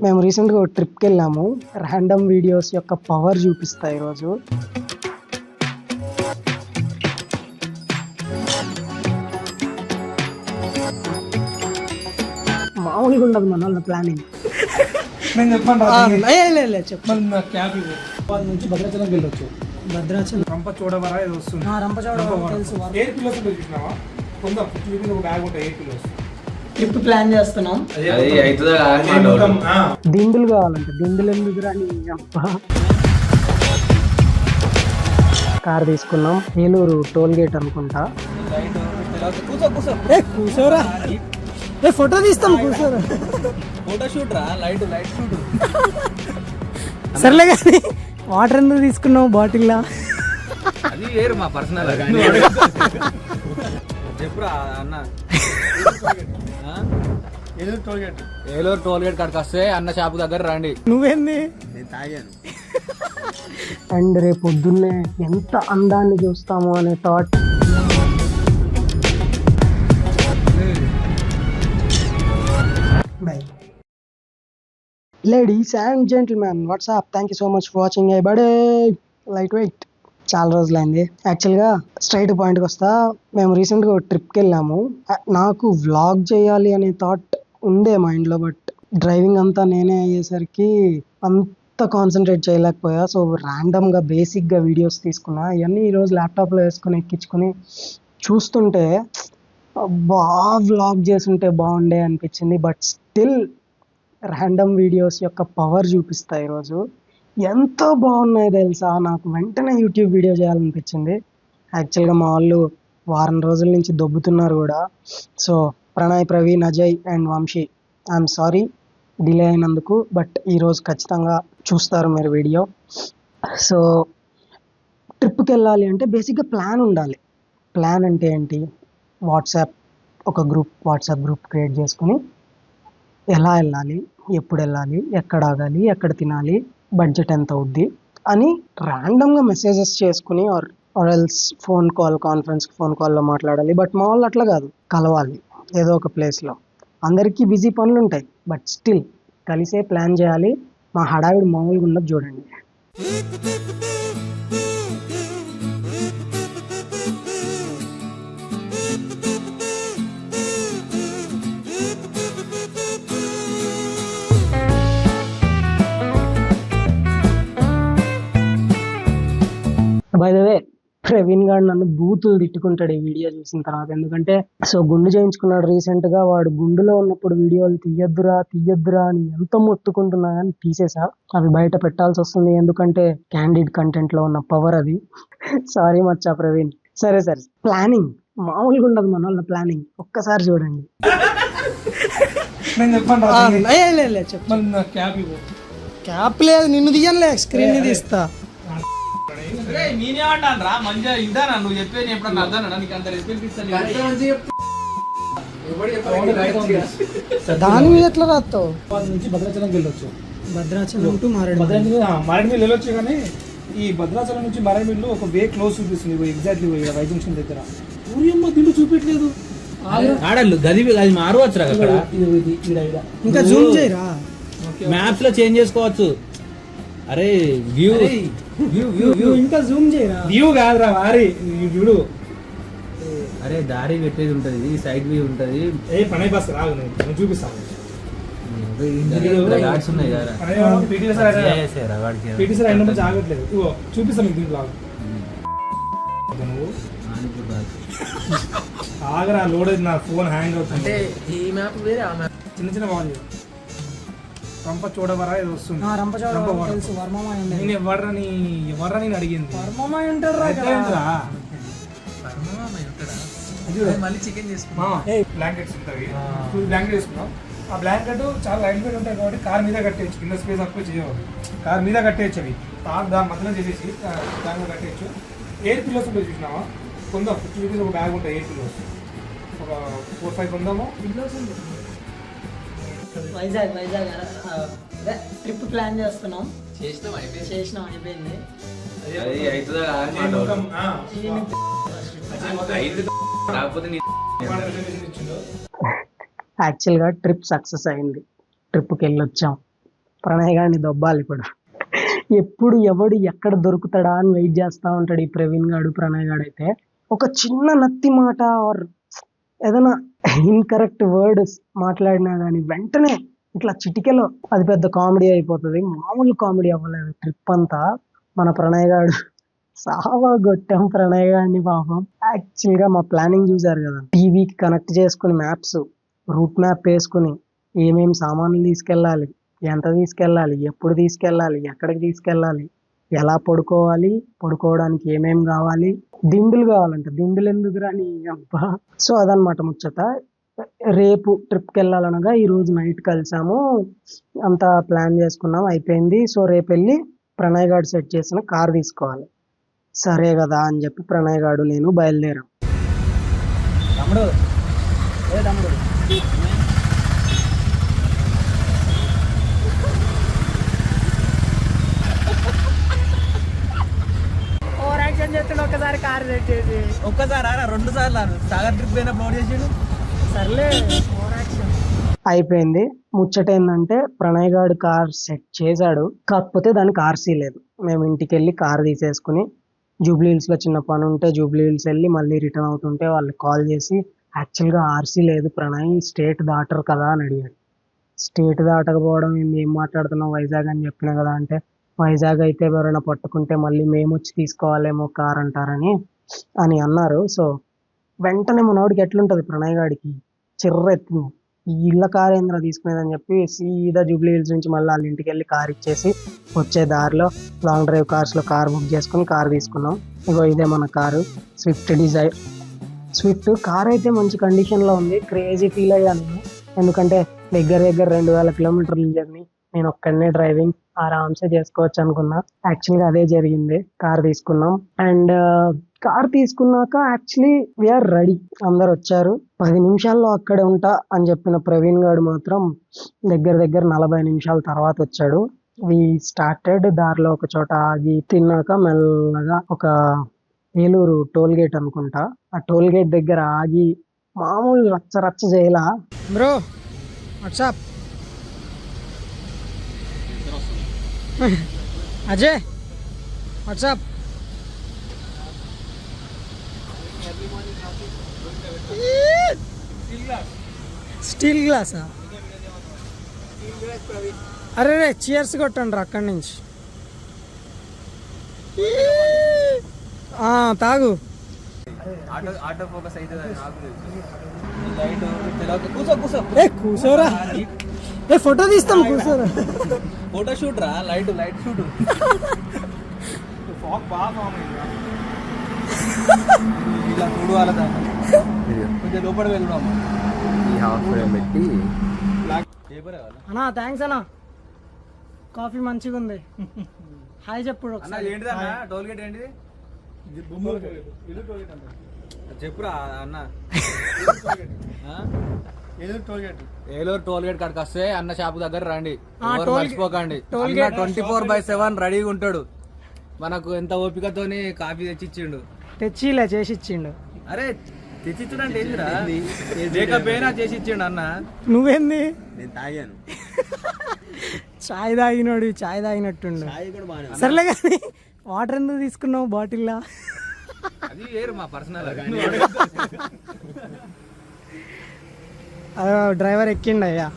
మేము రీసెంట్గా ఒక ట్రిప్కి వెళ్ళాము. ర్యాండమ్ వీడియోస్ యొక్క పవర్ చూపిస్తా ఈరోజు. మామూలుగా ఉండదు మన వాళ్ళ ప్లానింగ్. నేను చెప్పండి చెప్పండి. నా క్యాబ్ నుంచి భద్రాచలం వెళ్ళొచ్చు. భద్రాచలం రంపచోడవర ఏదో వస్తుంది. తెలుసు. 8 కిలోస్ ఉంటుంది చూసినావా? కొందా ఒక బ్యాగ్ ఉంటాయి 8 కిలోస్. ట్రిప్ ప్లాన్ చేస్తున్నాం. దిండులు కావాలంటే దిండులు ఎందుకు రాని కార్ తీసుకున్నాం. ఏలూరు టోల్ గేట్ అనుకుంటా. కూర్చోరా, ఫోటో తీస్తాం. కూర్చోరా, ఫోటో షూట్ రా. Light shoot. సర్లే కానీ వాటర్ ఎందుకు తీసుకున్నావు బాటిల్ లా? అది వేరు మా పర్సనల్. చెప్పురా అన్న. ఏలూరు టోల్ గేట్ కాడికి వస్తే అన్న షాపు దగ్గర రండి. నువ్వేంది? నేను తాగాను. అండ్ రేపు పొద్దున్నే ఎంత అందాన్ని చూస్తామో అనే thought. Bye. Ladies and gentlemen, what's up? Thank you so much for watching. Hey buddy, lightweight. చాలా రోజులైంది. యాక్చువల్గా స్ట్రైట్ పాయింట్కి వస్తా. మేము రీసెంట్గా ఒక ట్రిప్కి వెళ్ళాము. నాకు వ్లాగ్ చేయాలి అనే థాట్ ఉండే మైండ్లో, బట్ డ్రైవింగ్ అంతా నేనే అయ్యేసరికి అంత కాన్సన్ట్రేట్ చేయలేకపోయా. సో ర్యాండమ్గా బేసిక్గా వీడియోస్ తీసుకున్నా. ఇవన్నీ ఈరోజు ల్యాప్టాప్లో వేసుకొని ఎక్కించుకొని చూస్తుంటే బాగా వ్లాగ్ చేస్తుంటే బాగుండే అనిపించింది. బట్ స్టిల్ ర్యాండమ్ వీడియోస్ యొక్క పవర్ చూపిస్తా ఈరోజు. ఎంత బాగున్నాయి తెలుసా. నాకు వెంటనే యూట్యూబ్ వీడియో చేయాలనిపించింది. యాక్చువల్గా మా వాళ్ళు వారం రోజుల నుంచి దొబ్బుతున్నారు కూడా. So Pranay, Praveen, Ajay and Vamshi, I'm sorry delay అయినందుకు. బట్ ఈరోజు ఖచ్చితంగా చూస్తారు మీరు వీడియో. సో ట్రిప్కి వెళ్ళాలి అంటే బేసిక్గా ప్లాన్ ఉండాలి. ప్లాన్ అంటే ఏంటి? వాట్సాప్ గ్రూప్ క్రియేట్ చేసుకుని ఎలా వెళ్ళాలి, ఎప్పుడు వెళ్ళాలి, ఎక్కడ ఆగాలి, ఎక్కడ తినాలి, బడ్జెట్ ఎంత అవుద్ది అని ర్యాండమ్గా మెసేజెస్ చేసుకుని ఆర్ ఎల్స్ కాన్ఫరెన్స్ ఫోన్ కాల్లో మాట్లాడాలి. బట్ మా వాళ్ళు అట్లా కాదు, కలవాలి ఏదో ఒక ప్లేస్లో. అందరికీ బిజీ పనులు ఉంటాయి, బట్ స్టిల్ కలిసే ప్లాన్ చేయాలి. మా హడావిడి మామూలుగా ఉన్నది చూడండి. బై ద వే, ప్రవీణ్ గారు నన్ను బూతులు తిట్టుకుంటాడు ఈ వీడియో చూసిన తర్వాత. ఎందుకంటే గుండు చేయించుకున్నాడు రీసెంట్గా. వాడు గుండులో ఉన్నప్పుడు వీడియోలు తీయద్దురా అని ఎంత మొత్తుకుంటున్నా కానీ తీసేసా. అవి బయట పెట్టాల్సి వస్తుంది, ఎందుకంటే క్యాండిడ్ కంటెంట్లో ఉన్న పవర్ అది. సారీ మచ్చా ప్రవీణ్. సరే ప్లానింగ్ మామూలుగా ఉండదు మన వాళ్ళ ప్లానింగ్. ఒక్కసారి చూడండి. నేను చెప్పండి నా క్యాప్ లేదు, నిన్ను తీయనులే, స్క్రీన్ తీస్తా. నేనేమంటాను రా, మంచిగా ఇంటానా నువ్వు చెప్పేది ఎప్పుడన్నా అర్థానా? నీకు అంత రెస్పెక్ట్ ఇస్తాను. దాని మీద ఎట్లా రాస్తావు? నుంచి భద్రాచలం వెళ్ళొచ్చు. భద్రాచలం టు మారేడుమిల్లి వెళ్ళొచ్చు. కానీ ఈ భద్రాచలం నుంచి మారేడుమిల్లి ఒక వే క్లోజ్ చూపిస్తుంది. ఎగ్జాక్ట్లీ వై జంక్షన్ దగ్గర. ఊరియమ్మ దిండు చూపెట్టలేదు. గది అది మారవచ్చు అక్కడ. ఇంకా జూమ్ చేయరా, మ్యాప్స్ లో చేంజ్ చేసుకోవచ్చు. అరే వ్యూ ఇంకా జూమ్ చేయరా. వ్యూ కాదురా వారి చూడు. అరే దారి పెట్టేది ఉంటది, సైడ్ వ్యూ ఉంటది. పనై బస్ రాదు, నేను చూపిస్తాను. జాగట్లేదు, చూపిస్తాను దీంట్లో. ఆగరా, లోడ్ నా ఫోన్ హ్యాంగ్ అవుతుంది. ఈ మ్యాప్ వేరే, ఆ మ్యాప్ చిన్న బాగుంది. రంపచోడవర ఏదో వస్తుంది. తెలుసు. నేను ఎవర్రా నేను అడిగింది. మళ్ళీ చికెన్ బ్లాంకెట్స్ ఉంటాయి, 2 బ్లాంకెట్ వేసుకున్నాం. ఆ బ్లాంకెట్ చాలా లైట్ వెయిట్ ఉంటాయి కాబట్టి కార్ మీద కట్టేయచ్చు. కింద స్పేస్ తక్కువ చేయవు, కార్ మీద కట్టేయచ్చు. అవి దాని మధ్యలో చేసేసి దాని మీద కట్టేయచ్చు. 8 కిలోస్ ఉంటుంది చూసినావా? కొందాం. 50 రూపీస్ ఒక బ్యాగ్ ఉంటాయి. 8 కిలోస్ ఒక 4-5 కొందాము. వైజాగ్ ట్రిప్ ప్లాన్ చేస్తున్నాం. చేసినాం అయిపోయింది. యాక్చువల్గా ట్రిప్ సక్సెస్ అయింది. ట్రిప్కి వెళ్ళొచ్చాం. ప్రణయ్ గారిని దొబ్బాలి ఇప్పుడు. ఎప్పుడు ఎవడు ఎక్కడ దొరుకుతాడా అని వెయిట్ చేస్తా ఉంటాడు ఈ ప్రవీణ్ గాడు ప్రణయ్ గాడు. అయితే ఒక చిన్న నత్తి మాట ఆర్ ఏదైనా ఇన్కరెక్ట్ వర్డ్ మాట్లాడినా కానీ వెంటనే ఇట్లా చిటికెలో అది పెద్ద కామెడీ అయిపోతుంది. మామూలు కామెడీ అవ్వలేదు ట్రిప్ అంతా. మన ప్రణయ్ గాడు సావా కొట్టాం ప్రణయ్ గాడిని పాపం. యాక్చువల్ గా మా ప్లానింగ్ చూసారు కదా, టీవీకి కనెక్ట్ చేసుకుని మ్యాప్స్ రూట్ మ్యాప్ వేసుకుని ఏమేమి సామాన్లు తీసుకెళ్ళాలి, ఎంత తీసుకెళ్ళాలి, ఎప్పుడు తీసుకెళ్ళాలి, ఎక్కడికి తీసుకెళ్ళాలి, ఎలా పడుకోవాలి, పడుకోవడానికి ఏమేమి కావాలి, దిండులు కావాలంట. దిండులు ఎందుకు రాని అబ్బా. సో అదనమాట ముచ్చట. రేపు ట్రిప్కి వెళ్ళాలనగా ఈ రోజు నైట్ కలిసాము, అంతా ప్లాన్ చేసుకున్నాం, అయిపోయింది. సో రేపు వెళ్ళి ప్రణయ్ గారు సెట్ చేసిన కార్ తీసుకోవాలి. సరే కదా అని చెప్పి ప్రణయ్ గారు నేను బయలుదేరాం. తమ్ముడు ఏ తమ్ముడు ఒక్కసారి కార్ సెట్ చేసి ఒక్కసారి 2 సార్లు సాగర్ ట్రిప్ అయినా అప్లోడ్ చేసిండు. సర్లే అయిపోయింది. ముచ్చట ఏంటంటే ప్రణయ్ గారు కార్ సెట్ చేశాడు, కాకపోతే దానికి ఆర్సీ లేదు. మేము ఇంటికి వెళ్ళి కార్ తీసేసుకుని జూబ్లీ హిల్స్ లో చిన్న పని ఉంటే జూబ్లీ హిల్స్ వెళ్ళి మళ్ళీ రిటర్న్ అవుతుంటే వాళ్ళకి కాల్ చేసి యాక్చువల్గా ఆర్సీ లేదు ప్రణయ్, స్టేట్ దాటరు కదా అని అడిగాడు. స్టేట్ దాటకపోవడం ఏం మాట్లాడుతున్నావు, వైజాగ్ అని చెప్పినా కదా అంటే, వైజాగ్ అయితే ఎవరైనా పట్టుకుంటే మళ్ళీ మేము వచ్చి తీసుకోవాలేమో కార్ అంటారని అని అన్నారు. సో వెంటనే మనోడికి ఎట్లుంటది ప్రణయ్ గాడికి చిర్రెత్తింది, ఈ ఇళ్ళ కార్ ఏంద్రా తీసుకునేదని చెప్పి సీదా జూబ్లీ హిల్స్ నుంచి మళ్ళీ వాళ్ళ ఇంటికి వెళ్ళి కార్ ఇచ్చేసి వచ్చే దారిలో లాంగ్ డ్రైవ్ కార్స్లో కార్ బుక్ చేసుకుని కార్ తీసుకున్నాం. ఇగో ఇదే మన car, Swift Dzire. Swift car అయితే మంచి కండిషన్లో ఉంది. క్రేజీ ఫీల్ అయ్యాను నేను, ఎందుకంటే దగ్గర 2000 కిలోమీటర్ల జర్నీ నేను ఒక్కడనే డ్రైవింగ్ ఆరామ్సే చేసుకోవచ్చు అనుకున్నా. యాక్చువల్గా అదే జరిగింది. కార్ తీసుకున్నాం అండ్ కార్ తీసుకున్నాక యాక్చువల్లీ వీఆర్ రెడీ. అందరు వచ్చారు. 10 నిమిషాల్లో అక్కడే ఉంటా అని చెప్పిన ప్రవీణ్ గారు మాత్రం దగ్గర 40 నిమిషాల తర్వాత వచ్చాడు. We started. దారిలో ఒక చోట ఆగి తిన్నాక మెల్లగా ఒక ఏలూరు టోల్ గేట్ అనుకుంటా, ఆ టోల్ గేట్ దగ్గర ఆగి మామూలు రచ్చ చేయలా. Bro what's up Ajay what's up. Steel గ్లాసా? అరే రే చీర్స్ కొట్టండి అక్కడి నుంచి. తాగు. ఆటో ఫోకస్ అయితే కూసోరా, ఫోటో తీస్తాం కూసోరా. ఫోటో షూట్ రా, లైట్ షూట్. ఫాగ్ బాగా ఫామ్ అయింది. ఇలా మూడు వాళ్ళ కొంచెం లోపల వెళ్దాం. అన్నా థ్యాంక్స్ అన్నా, కాఫీ మంచిగా ఉంది. హాయ్ చెప్పుడు ఏంటిదన్నా టోల్ గేట్ ఏంటిది చెప్పురా అన్న. ఏలూరు టోల్ గేట్ కాడికి వస్తే అన్న షాప్ దగ్గర రండి, మర్చిపోకండి. 24/7 రెడీగా ఉంటాడు. మనకు ఎంత ఓపికతోని కాఫీ తెచ్చిచ్చిండు. తెచ్చిలే చేసి ఇచ్చిండు. అరే తెచ్చిచ్చుడంటే ఏందిరా, లేకపోయినా చేసి ఇచ్చిండు అన్న. నువ్వేంది? నేను తాగాను. చాయ్ తాగినోడు చాయ్ తాగినట్టుండు. సర్లే కానీ వాటర్ ఎందుకు తీసుకున్నావు బాటిల్లా? అది వేరు మా పర్సనల్. డ్రైవర్ ఎక్కిండు అయ్యా.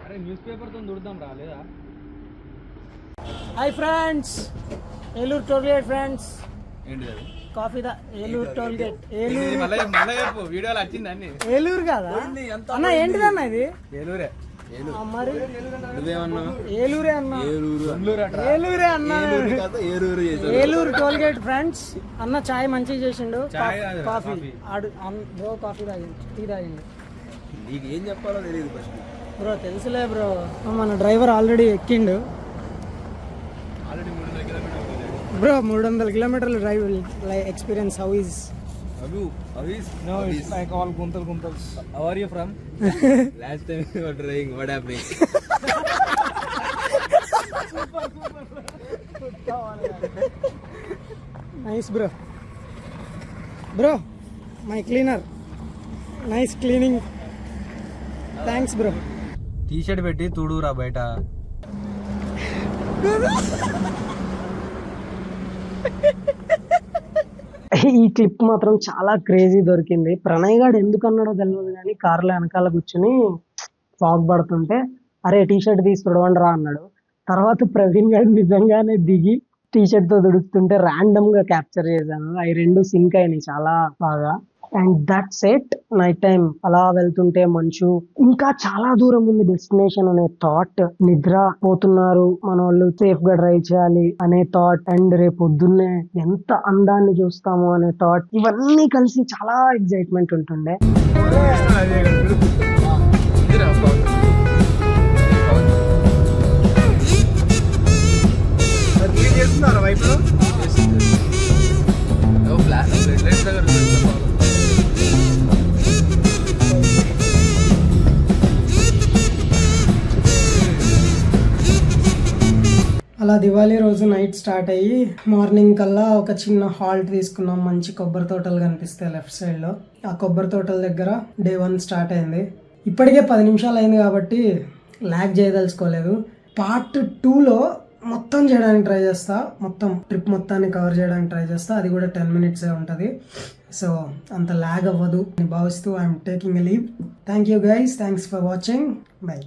అరే న్యూస్ పేపర్ తో దుడదాం రాలేదా? Hi friends, Eluru toll gate friends. ఏంటి కాఫీ ఏలూరు టోల్ గేట్. వీడియోలు వచ్చింది అన్ని ఏలూరు కదా అన్న? ఏంటిదన్న ఇది? ఏలూరే. మరి నువ్వేమన్నా ఏలూరే అన్న? ఏలూరే అన్న. Eluru toll gate friends. అన్న చాయ్ మంచిగా చేసిండు. కాఫీ బ్రో, కాఫీ తాగిండు, టీ తాగిండు. నీకు ఏం చెప్పాలో తెలియదు బ్రో. తెలుసులే బ్రో, మన డ్రైవర్ ఆల్రెడీ ఎక్కిండు బ్రో. 300 కిలోమీటర్లు drive experience. How is? No, it's like all guntals. How are you from? Last time you were driving, what happened? Nice bro. Bro, my cleaner. Nice cleaning. Thanks bro. T shirt పెట్టి తుడురా బయట. ఈ clip మాత్రం చాలా crazy దొరికింది. ప్రణయ్ గాడు ఎందుకు అన్నాడో తెలియదు కానీ కార్లో వెనకాల కూర్చుని ఫాగ్ పడుతుంటే అరే టీ షర్ట్ తీసి తుడవండి రా అన్నాడు. తర్వాత ప్రవీణ్ గారు నిజంగానే దిగి టీ షర్ట్ తో తుడుస్తుంటే ర్యాండమ్ గా క్యాప్చర్ చేశాను. అవి రెండు సింక్ అయినాయి చాలా బాగా. And that's it. Night time అలా వెళ్తుంటే మంచు, ఇంకా చాలా దూరం ఉంది డెస్టినేషన్ అనే థాట్, నిద్ర పోతున్నారు మన వాళ్ళు, సేఫ్ గా డ్రైవ్ చేయాలి అనే థాట్, అండ్ రేపు పొద్దున్నే ఎంత అందాన్ని చూస్తాము అనే థాట్, ఇవన్నీ కలిసి చాలా ఎక్సైట్మెంట్ ఉంటుండే. అలా దివాళీ రోజు నైట్ స్టార్ట్ అయ్యి మార్నింగ్ కల్లా ఒక చిన్న హాల్ట్ తీసుకున్నాం. మంచి కొబ్బరి తోటలు కనిపిస్తాయి లెఫ్ట్ సైడ్ లో. ఆ కొబ్బరి తోటల దగ్గర డే 1 స్టార్ట్ అయింది. ఇప్పటికే 10 నిమిషాలు అయింది కాబట్టి ల్యాగ్ చేయదలుచుకోలేదు. పార్ట్ 2లో మొత్తం చేయడానికి ట్రై చేస్తా, మొత్తం ట్రిప్ మొత్తాన్ని కవర్ చేయడానికి ట్రై చేస్తా. అది కూడా 10 minutes ఉంటుంది. సో అంత ల్యాగ్ అవ్వదు అని భావిస్తూ I'm taking a leave. Thank you guys, thanks for watching, by.